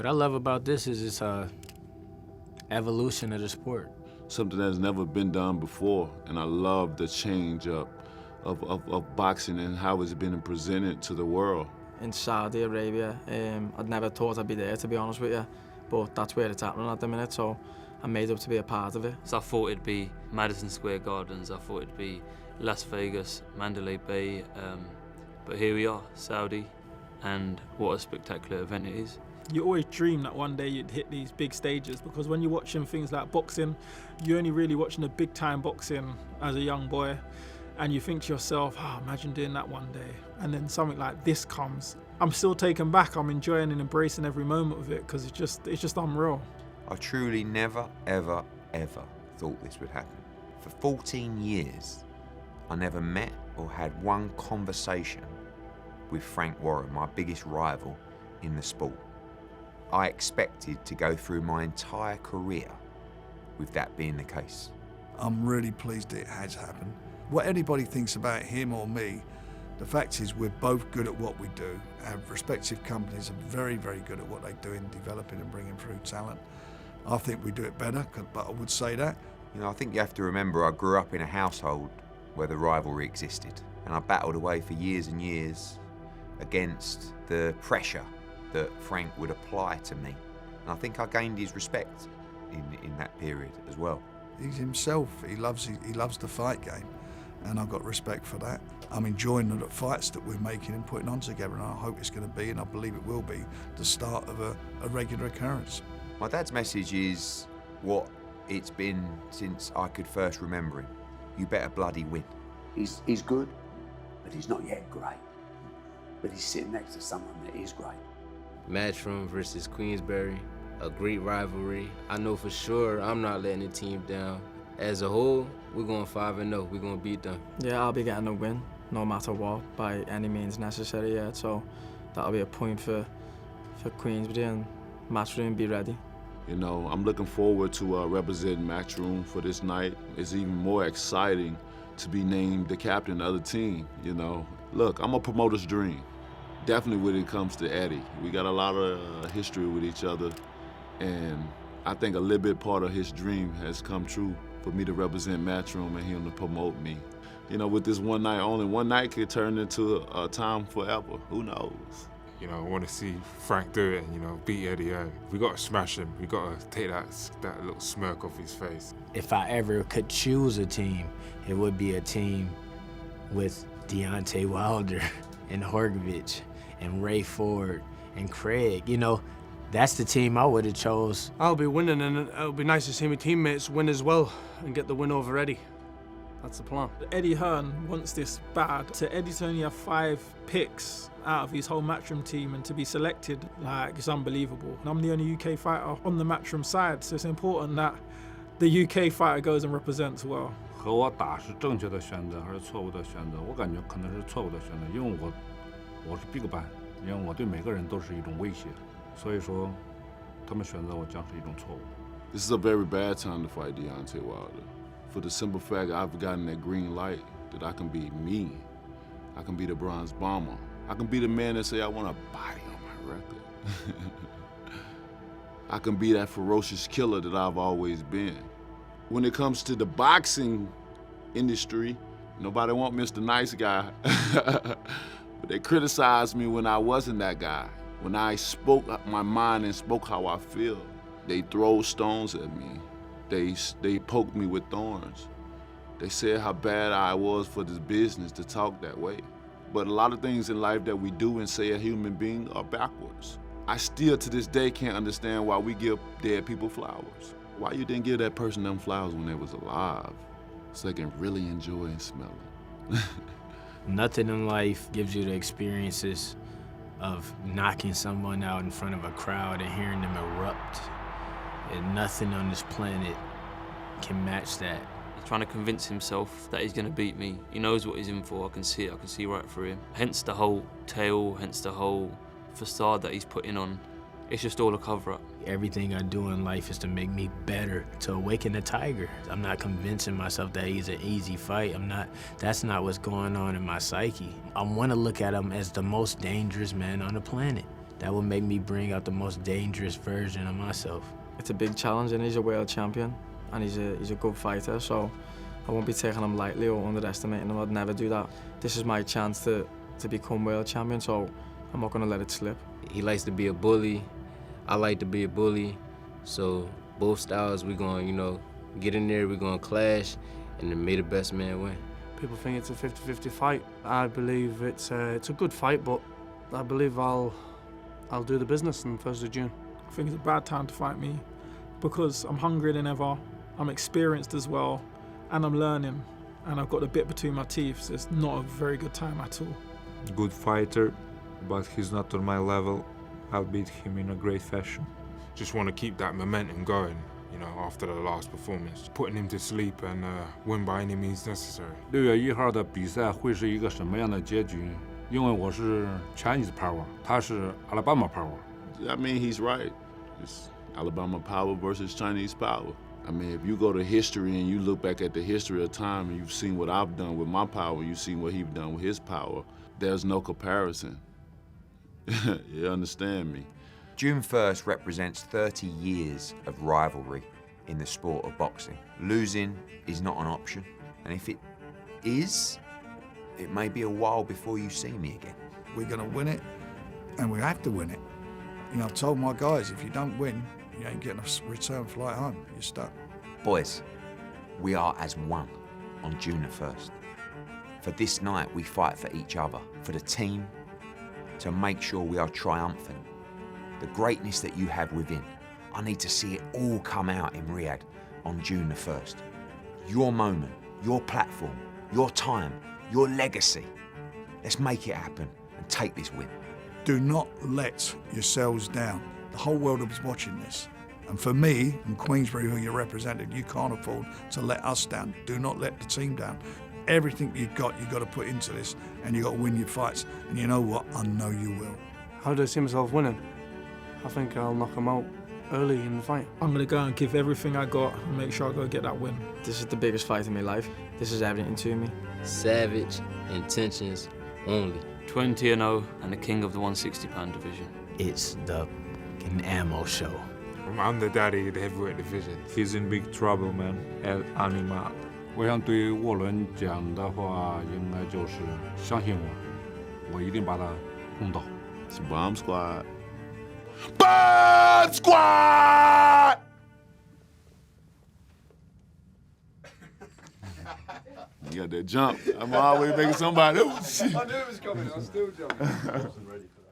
What I love about this is it's a evolution of the sport. Something that's never been done before, and I love the change up of boxing and how it's been presented to the world. In Saudi Arabia, I'd never thought I'd be there, to be honest with you, but that's where it's happening at the minute, so I'm made up to be a part of it. So I thought it'd be Madison Square Gardens, I thought it'd be Las Vegas, Mandalay Bay, but here we are, Saudi, and what a spectacular event it is. You always dream that one day you'd hit these big stages, because when you're watching things like boxing, you're only really watching the big time boxing as a young boy, and you think to yourself, imagine doing that one day. And then something like this comes. I'm still taken back. I'm enjoying and embracing every moment of it, because it's just unreal. I truly never, ever, ever thought this would happen. For 14 years, I never met or had one conversation with Frank Warren, my biggest rival in the sport. I expected to go through my entire career with that being the case. I'm really pleased that it has happened. What anybody thinks about him or me, the fact is we're both good at what we do. Our respective companies are very, very good at what they do in developing and bringing through talent. I think we do it better, but I would say that. You know, I think you have to remember I grew up in a household where the rivalry existed, and I battled away for years and years against the pressure that Frank would apply to me. And I think I gained his respect in that period as well. He's himself, he loves the fight game, and I've got respect for that. I'm enjoying the fights that we're making and putting on together, and I hope it's going to be, and I believe it will be, the start of a regular occurrence. My dad's message is what it's been since I could first remember him. You better bloody win. He's good, but he's not yet great. But he's sitting next to someone that is great. Matchroom versus Queensberry, a great rivalry. I know for sure I'm not letting the team down. As a whole, we're going 5-0. We're going to beat them. Yeah, I'll be getting a win, no matter what, by any means necessary, yeah. So that'll be a point for Queensberry, and Matchroom be ready. You know, I'm looking forward to representing Matchroom for this night. It's even more exciting to be named the captain of the team, you know. Look, I'm a promoter's dream. Definitely when it comes to Eddie. We got a lot of history with each other, and I think a little bit part of his dream has come true for me to represent Matchroom and him to promote me. You know, with this one night only, one night could turn into a time forever. Who knows? You know, I want to see Frank do it and, you know, beat Eddie Hearn. We got to smash him. We got to take that little smirk off his face. If I ever could choose a team, it would be a team with Deontay Wilder and Hrgovic and Ray Ford and Craig. You know, that's the team I would have chose. I'll be winning, and it'll be nice to see my teammates win as well and get the win over Eddie. That's the plan. Eddie Hearn wants this bad. To Eddie to only have 5 picks out of his whole Matchroom team and to be selected, like, it's unbelievable. And I'm the only UK fighter on the Matchroom side, so it's important that the UK fighter goes and represents well. 和我打是正确的选择还是错误的选择？我感觉可能是错误的选择，因为我是 Big Ban， 因为我对每个人都是一种威胁，所以说他们选择我将是一种错误。This is a very bad time to fight Deontay Wilder. For the simple fact I've gotten that green light that I can be me. I can be the bronze bomber. I can be the man that say I want a body on my record. I can be that ferocious killer that I've always been. When it comes to the boxing industry, nobody want Mr. Nice Guy. But they criticized me when I wasn't that guy. When I spoke my mind and spoke how I feel, they throw stones at me. They poked me with thorns. They said how bad I was for this business to talk that way. But a lot of things in life that we do and say a human being are backwards. I still to this day can't understand why we give dead people flowers. Why you didn't give that person them flowers when they was alive so they can really enjoy and smell them. Nothing in life gives you the experiences of knocking someone out in front of a crowd and hearing them erupt. And nothing on this planet can match that. He's trying to convince himself that he's going to beat me. He knows what he's in for. I can see it. I can see right through him. Hence the whole tale, hence the whole facade that he's putting on. It's just all a cover-up. Everything I do in life is to make me better, to awaken the tiger. I'm not convincing myself that he's an easy fight. That's not what's going on in my psyche. I want to look at him as the most dangerous man on the planet. that will make me bring out the most dangerous version of myself. It's a big challenge, and he's a world champion, and he's a good fighter, so I won't be taking him lightly or underestimating him. I'd never do that. This is my chance to become world champion, so I'm not going to let it slip. He likes to be a bully. I like to be a bully. So both styles, we're going to, you know, get in there, we're going to clash, and then may the best man win. People think it's a 50-50 fight. I believe it's a good fight, but I believe I'll do the business on the 1st of June. I think it's a bad time to fight me because I'm hungrier than ever, I'm experienced as well, and I'm learning, and I've got the bit between my teeth, so it's not a very good time at all. Good fighter, but he's not on my level. I'll beat him in a great fashion. Just want to keep that momentum going, you know, after the last performance. Putting him to sleep and win by any means necessary. 6月1号的比赛会是一个什么样的结局？因为我是 Chinese power， 他是 Alabama power。 I mean, he's right. It's Alabama power versus Chinese power. I mean, if you go to history and you look back at the history of time and you've seen what I've done with my power, you've seen what he's done with his power, there's no comparison. You understand me? June 1st represents 30 years of rivalry in the sport of boxing. Losing is not an option, and if it is, it may be a while before you see me again. We're going to win it, and we have to win it. You know, I've told my guys, if you don't win, you ain't getting a return flight home. You're stuck. Boys, we are as one on June the 1st. For this night, we fight for each other, for the team, to make sure we are triumphant. The greatness that you have within, I need to see it all come out in Riyadh on June the 1st. Your moment, your platform, your time, your legacy. Let's make it happen and take this win. Do not let yourselves down. The whole world is watching this. And for me and Queensberry, who you're representing, you can't afford to let us down. Do not let the team down. Everything you've got to put into this, and you've got to win your fights. And you know what? I know you will. How do I see myself winning? I think I'll knock him out early in the fight. I'm going to go and give everything I got and make sure I go get that win. This is the biggest fight in my life. This is everything to me. Savage intentions only. 20-0 and the king of the 160-pound division. It's the ammo show. I'm the daddy of the heavyweight division. He's in big trouble, man. El Animal. 我想对沃伦讲的话，应该就是相信我，我一定把他弄倒。 It's Bomb Squad. Bomb Squad! You got that jump. I'm always making somebody. Oh, shit. I knew it was coming. I was still jumping. I wasn't ready for that.